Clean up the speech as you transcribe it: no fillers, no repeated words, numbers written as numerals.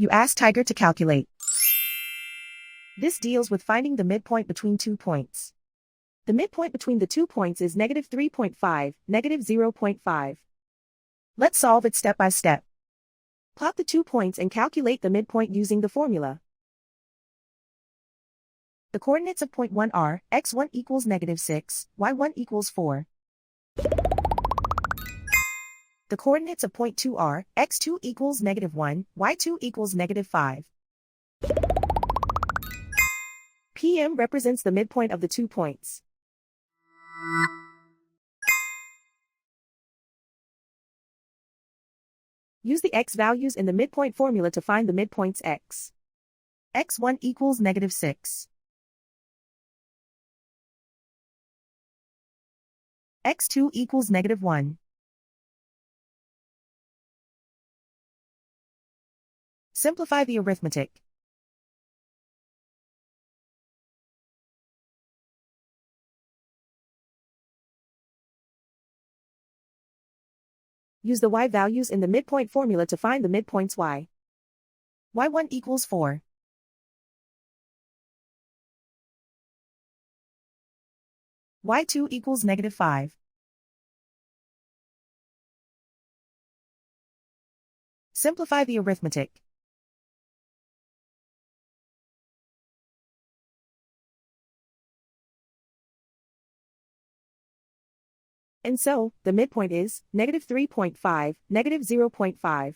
You ask Tiger to calculate. This deals with finding the midpoint between 2 points. The midpoint between the 2 points is -3.5, -0.5. Let's solve it step by step. Plot the 2 points and calculate the midpoint using the formula. The coordinates of point 1 are, x1 equals -6, y1 equals 4. The coordinates of point 2 are, x2 equals -1, y2 equals -5. PM represents the midpoint of the 2 points. Use the x values in the midpoint formula to find the midpoints x. x1 equals -6. x2 equals -1. Simplify the arithmetic. Use the y values in the midpoint formula to find the midpoints y. y1 equals 4. y2 equals -5. Simplify the arithmetic. And so, the midpoint is -3.5, -0.5.